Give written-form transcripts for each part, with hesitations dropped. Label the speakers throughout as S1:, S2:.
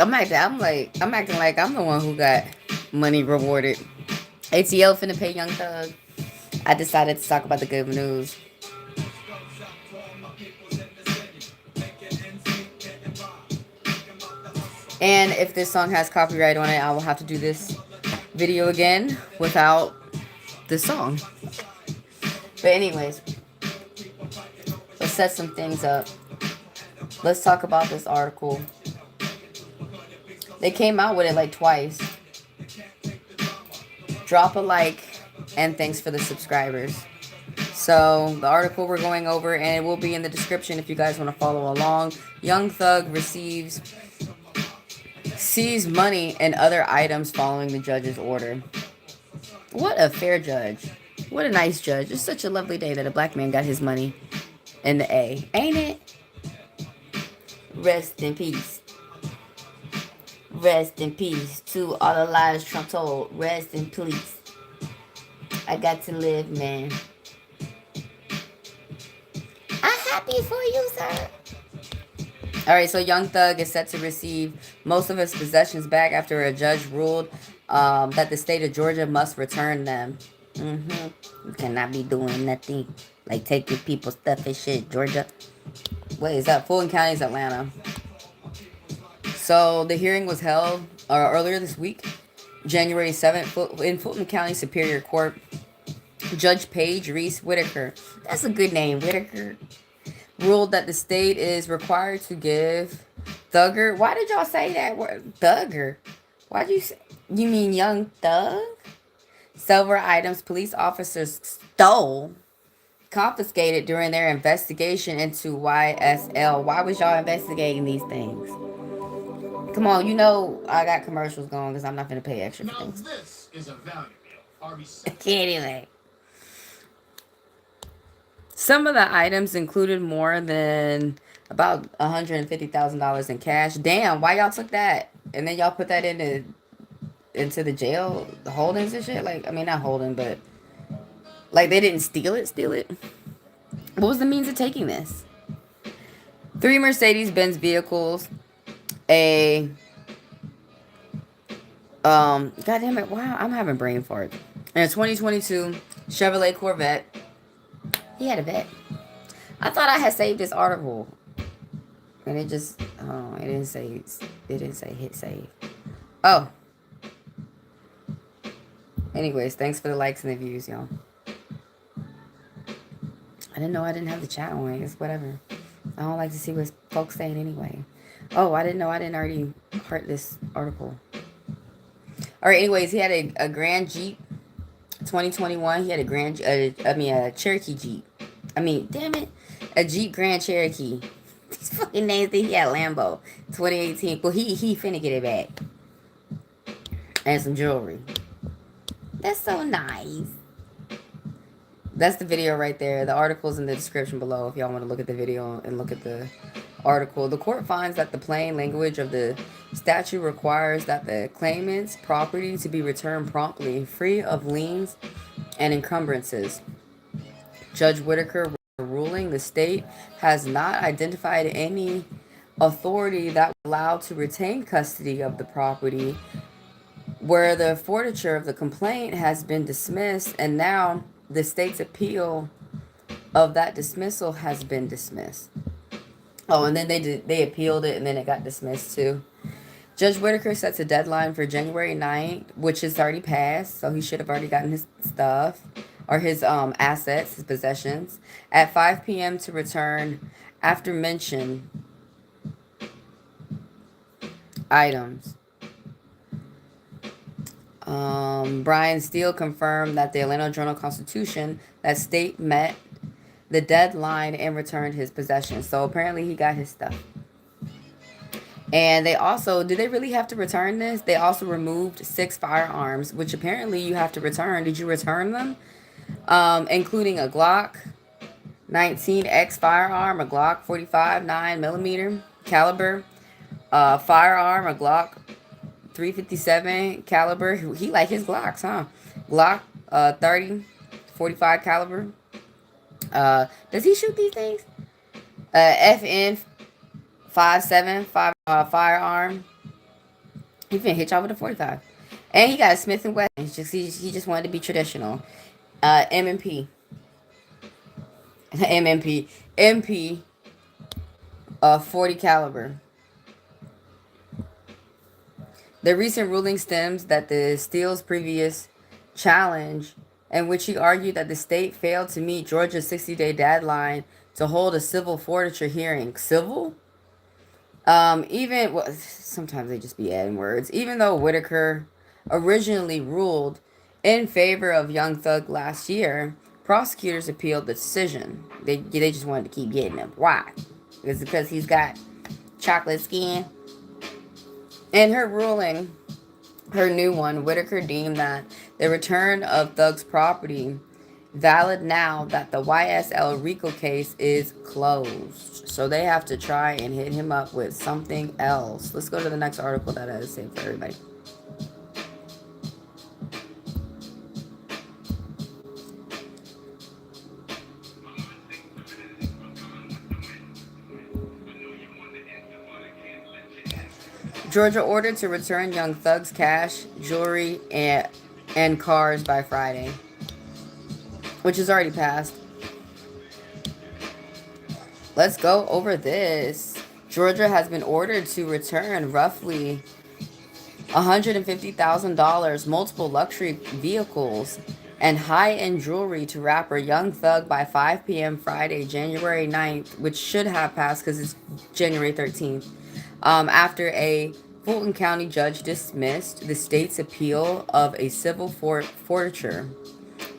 S1: I'm acting like I'm the one who got money rewarded. ATL finna pay Young Thug. I decided to talk about the good news. And if this song has copyright on it, I will have to do this video again without the song. But anyways, let's set some things up. Let's talk about this article. They came out with it like twice. Drop a like and thanks for the subscribers. So the article we're going over, and it will be in the description if you guys want to follow along. Young Thug sees money and other items following the judge's order. What a fair judge. What a nice judge. It's such a lovely day that a black man got his money in the A. Ain't it? Rest in peace. Rest in peace to all the lies Trump told. Rest in peace. I got to live, man. I'm happy for you, sir. Alright, so Young Thug is set to receive most of his possessions back after a judge ruled that the state of Georgia must return them. You cannot be doing nothing like taking people's stuff and shit, Georgia. Wait, is that Fulton County's Atlanta? So the hearing was held earlier this week, January 7th, in Fulton County Superior Court. Judge Paige Reese Whitaker, that's a good name, Whitaker, ruled that the state is required to give Thugger. Why did y'all say that word, Thugger? Why'd you say? You mean Young Thug? Silver items police officers stole, confiscated during their investigation into YSL. Why was y'all investigating these things? Come on, you know I got commercials going because I'm not going to pay extra for things. This is a value meal. Anyway. Some of the items included more than about $150,000 in cash. Damn, why y'all took that? And then y'all put that into the jail, the holdings and shit? Like, I mean, not holding, but like they didn't steal it? What was the means of taking this? 3 Mercedes-Benz vehicles, a God damn it, wow, I'm having brain fart. And a 2022 Chevrolet Corvette. He had a vet. I thought I had saved this article. And it just, oh, it didn't say hit save. Oh. Anyways, thanks for the likes and the views, y'all. I didn't know I didn't have the chat on. It's whatever. I don't like to see what folks saying anyway. Oh, I didn't know I didn't already heart this article. All right, anyways, he had a Grand Jeep 2021. He had a Cherokee Jeep. Damn it. A Jeep Grand Cherokee. These fucking names think he had Lambo 2018. Well, he finna get it back. And some jewelry. That's so nice. That's the video right there. The article's in the description below if y'all want to look at the video and look at the article. The court finds that the plain language of the statute requires that the claimant's property to be returned promptly, free of liens and encumbrances. Judge Whitaker ruling the state has not identified any authority that would allow to retain custody of the property where the forfeiture of the complaint has been dismissed, and now the state's appeal of that dismissal has been dismissed. Oh, and then they appealed it, and then it got dismissed too. Judge Whitaker sets a deadline for January 9th, which has already passed, so he should have already gotten his stuff, or his assets, his possessions, at 5 p.m. to return after mentioned items. Brian Steele confirmed that the Atlanta Journal-Constitution that state met the deadline and returned his possessions. So apparently he got his stuff. And they also, did they really have to return this? They also removed 6 firearms, which apparently you have to return. Did you return them? Including a Glock 19X firearm, a Glock 45 9mm caliber, firearm, a Glock 357 caliber. He like his Glocks, huh? Glock 30 45 caliber. Does he shoot these things? FN 5.7 firearm, He finna hit y'all with a 45. And he got a Smith and Wesson. He just wanted to be traditional. M&P. MMP. MP 40 caliber. The recent ruling stems that the Steele's previous challenge, in which he argued that the state failed to meet Georgia's 60-day deadline to hold a civil forfeiture hearing. Civil? Well, sometimes they just be adding words. Even though Whitaker originally ruled in favor of Young Thug last year, prosecutors appealed the decision. They just wanted to keep getting him. Why? Is it because he's got chocolate skin? In her ruling, her new one, Whitaker deemed that the return of Thug's property valid now that the YSL RICO case is closed. So they have to try and hit him up with something else. Let's go to the next article that I have saved for everybody. Georgia ordered to return Young Thug's cash, jewelry, and cars by Friday, which is already passed. Let's go over this. Georgia has been ordered to return roughly $150,000, multiple luxury vehicles, and high-end jewelry to rapper Young Thug by 5 p.m. Friday, January 9th, which should have passed because it's January 13th, after a Fulton County judge dismissed the state's appeal of a civil forfeiture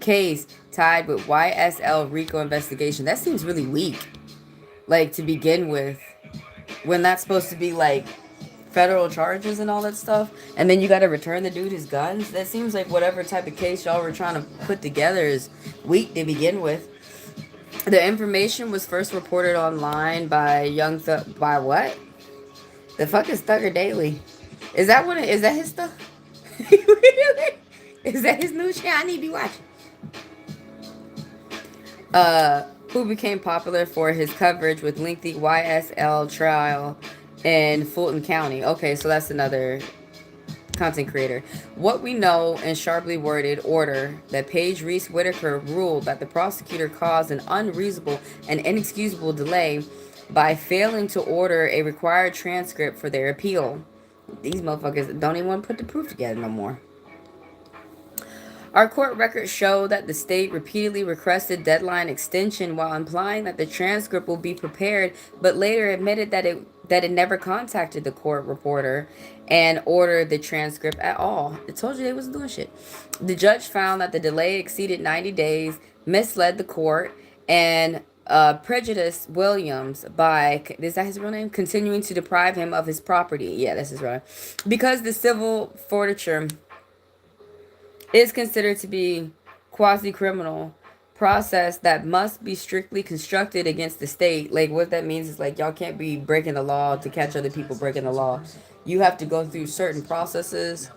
S1: case tied with YSL RICO investigation. That seems really weak, like, to begin with, when that's supposed to be, like, federal charges and all that stuff, and then you got to return the dude his guns. That seems like whatever type of case y'all were trying to put together is weak to begin with. The information was first reported online by Young Thug. By what? The fuck is Thugger Daily? Is that what? Is that his stuff? Is that his new shit? I need to be watching. Who became popular for his coverage with lengthy YSL trial in Fulton County. Okay, so that's another content creator. What we know in sharply worded order that Paige Reese Whitaker ruled that the prosecutor caused an unreasonable and inexcusable delay by failing to order a required transcript for their appeal. These motherfuckers don't even want to put the proof together no more. Our court records show that the state repeatedly requested deadline extension while implying that the transcript will be prepared, but later admitted that it never contacted the court reporter and ordered the transcript at all. I told you they wasn't doing shit. The judge found that the delay exceeded 90 days, misled the court, and prejudiced Williams by, is that his real name? Continuing to deprive him of his property. Yeah, that's his real name. Because the civil forfeiture is considered to be quasi-criminal process that must be strictly constructed against the state. Like, what that means is, like, y'all can't be breaking the law to catch other people breaking the law. You have to go through certain processes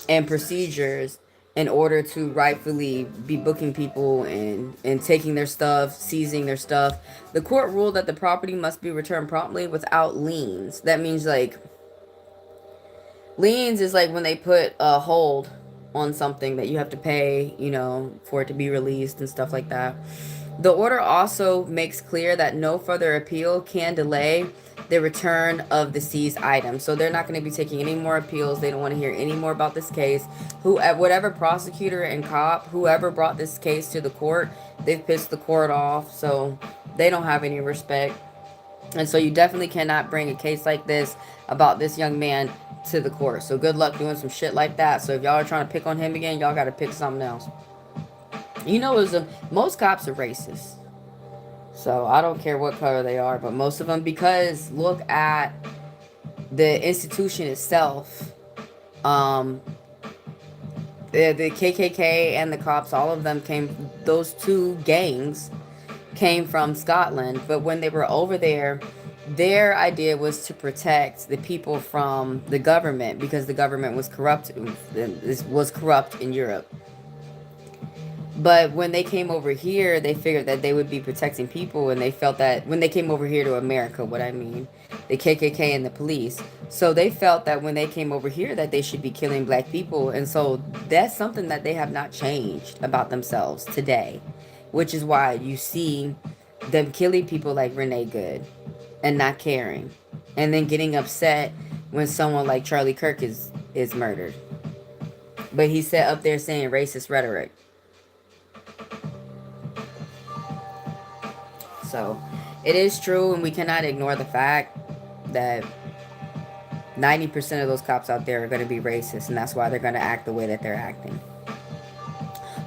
S1: and procedures in order to rightfully be booking people and taking their stuff, seizing their stuff. The court ruled that the property must be returned promptly without liens. That means, like, liens is like when they put a hold on something that you have to pay, for it to be released and stuff like that. The order also makes clear that no further appeal can delay the return of the seized item. So they're not going to be taking any more appeals. They don't want to hear any more about this case. Whatever prosecutor and cop, whoever brought this case to the court, they've pissed the court off. So they don't have any respect. And so you definitely cannot bring a case like this about this young man to the court. So good luck doing some shit like that. So if y'all are trying to pick on him again, y'all got to pick something else. Most cops are racist. So I don't care what color they are, but most of them, because look at the institution itself. The KKK and the cops, all of them those two gangs came from Scotland. But when they were over there, their idea was to protect the people from the government, because the government was corrupt. This was corrupt in Europe. But when they came over here, they figured that they would be protecting people, and they felt that when they came over here to America, the KKK and the police. So they felt that when they came over here that they should be killing black people. And so that's something that they have not changed about themselves today, which is why you see them killing people like Renee Good and not caring, and then getting upset when someone like Charlie Kirk is murdered. But he sat up there saying racist rhetoric. So it is true, and we cannot ignore the fact that 90% of those cops out there are going to be racist, and that's why they're going to act the way that they're acting.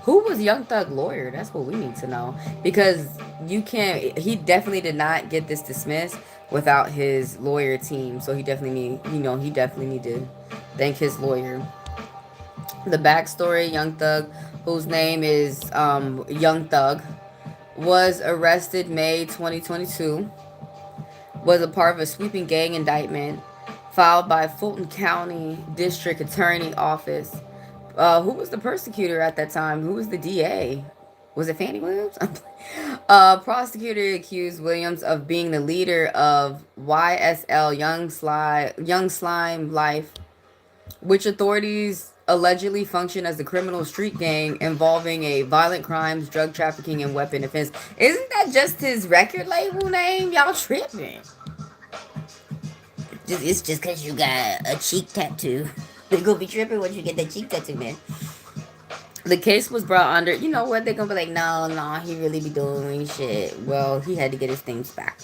S1: Who was Young Thug lawyer? That's what we need to know. Because you can't, he definitely did not get this dismissed without his lawyer team. So he definitely he definitely need to thank his lawyer. The backstory: Young Thug, whose name is Young Thug, was arrested May 2022, was a part of a sweeping gang indictment filed by Fulton County District Attorney Office. Who was the persecutor at that time? Who was the DA? Was it Fannie Williams? Prosecutor accused Williams of being the leader of YSL Young Slime Life, which authorities allegedly function as a criminal street gang involving a violent crimes, drug trafficking, and weapon offense. Isn't that just his record label name? Y'all tripping. It's just because you got a cheek tattoo. They gonna be tripping once you get that cheek tattoo, man. The case was brought under, you know what, they're gonna be like, no, he really be doing shit. Well, he had to get his things back.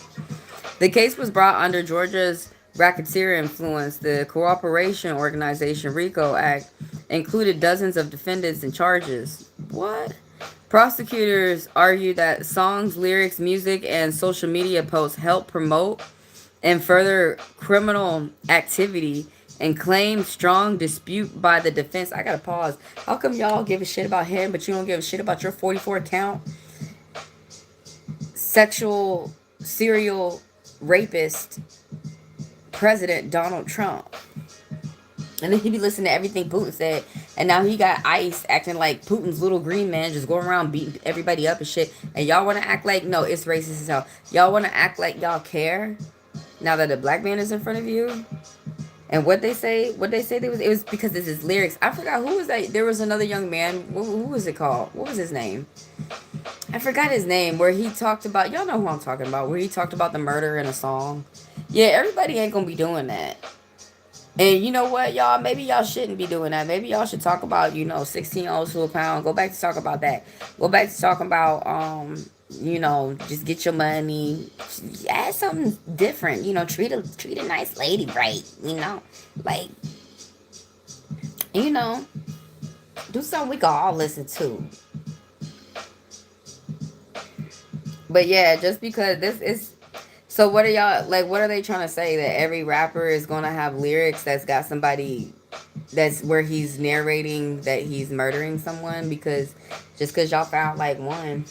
S1: The case was brought under Georgia's racketeer influence. The Cooperation Organization RICO Act included dozens of defendants and charges. What? Prosecutors argued that songs, lyrics, music, and social media posts help promote and further criminal activity, and claimed strong dispute by the defense. I gotta pause. How come y'all give a shit about him, but you don't give a shit about your 44 count sexual serial rapist president Donald Trump? And then he be listening to everything Putin said, and now he got ICE acting like Putin's little green man, just going around beating everybody up and shit. And y'all want to act like, no, it's racist as hell. Y'all want to act like y'all care now that a black man is in front of you. And what they say it was because this is lyrics. I forgot who was that. There was another young man. Who was it called? What was his name? I forgot his name. Where he talked about, y'all know who I'm talking about. Where he talked about the murder in a song. Yeah, everybody ain't gonna be doing that. And you know what, y'all? Maybe y'all shouldn't be doing that. Maybe y'all should talk about, 16 O's to a pound. Go back to talk about that. Go back to talking about, just get your money. Add something different. Treat a nice lady right. Like, do something we can all listen to. But yeah, just because this is. So what are y'all, like, what are they trying to say? That every rapper is going to have lyrics that's got somebody, that's where he's narrating that he's murdering someone? Because just because y'all found like one.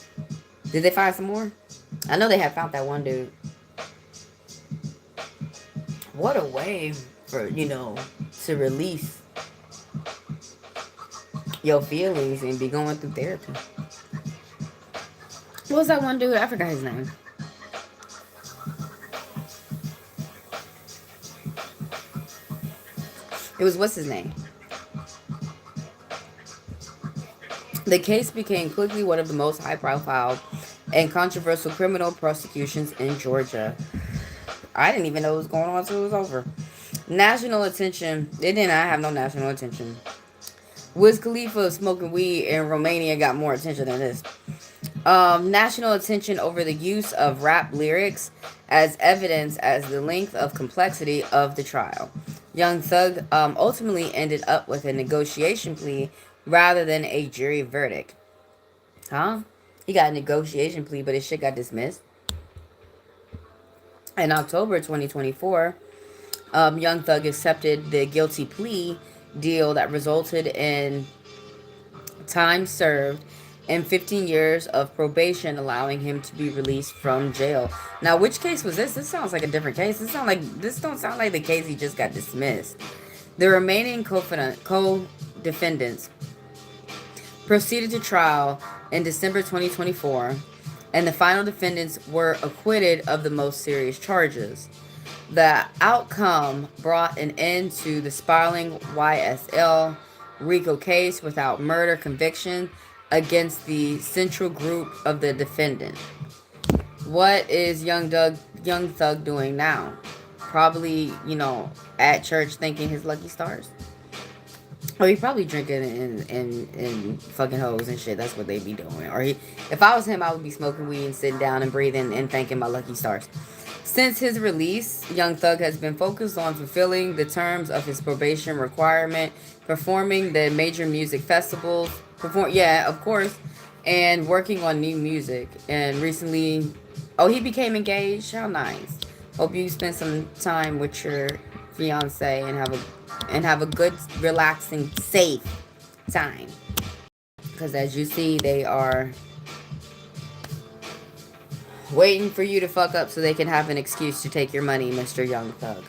S1: Did they find some more? I know they have found that one dude. What a way for, to release your feelings and be going through therapy. What was that one dude? I forgot his name. It was, what's his name? The case became quickly one of the most high-profile and controversial criminal prosecutions in Georgia. I didn't even know what was going on until it was over. National attention. It did not have no national attention. Wiz Khalifa smoking weed in Romania got more attention than this. National attention over the use of rap lyrics as evidence as the length of complexity of the trial. Young Thug ultimately ended up with a negotiation plea rather than a jury verdict. Huh? He got a negotiation plea, but his shit got dismissed. In October 2024, Young Thug accepted the guilty plea deal that resulted in time served and 15 years of probation, allowing him to be released from jail. Now, which case was this? This sounds like a different case. This don't sound like the case he just got dismissed. The remaining co-defendants proceeded to trial in December 2024, and the final defendants were acquitted of the most serious charges. The outcome brought an end to the spiraling YSL RICO case without murder conviction against the central group of the defendant. What is Young Thug doing now? Probably, at church thanking his lucky stars. Or he probably drinking and fucking hoes and shit. That's what they be doing. If I was him, I would be smoking weed and sitting down and breathing and thanking my lucky stars. Since his release, Young Thug has been focused on fulfilling the terms of his probation requirement, performing the major music festivals, of course, and working on new music. And recently, he became engaged. How nice. Hope you spend some time with your fiance and have a good, relaxing, safe time. Because as you see, they are waiting for you to fuck up so they can have an excuse to take your money, Mr. Young Thug.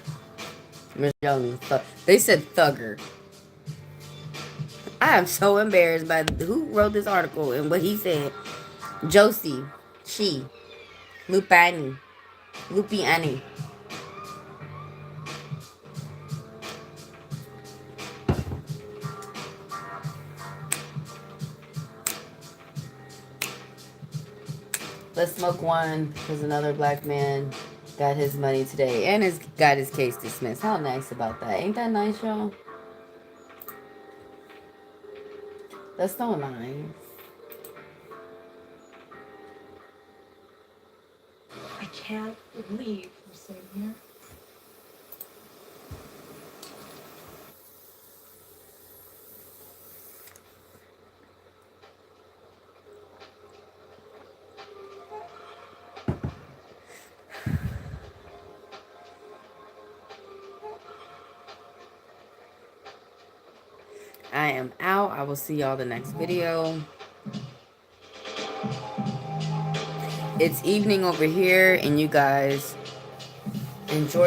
S1: Mr. Young Thug. They said thugger. I am so embarrassed by who wrote this article and what he said. Josie, she, Lupiani. Let's smoke one because another black man got his money today and got his case dismissed. How nice about that? Ain't that nice, y'all? That's so nice.
S2: I can't believe you're sitting here.
S1: I am out. I will see y'all the next video. It's evening over here, and you guys enjoy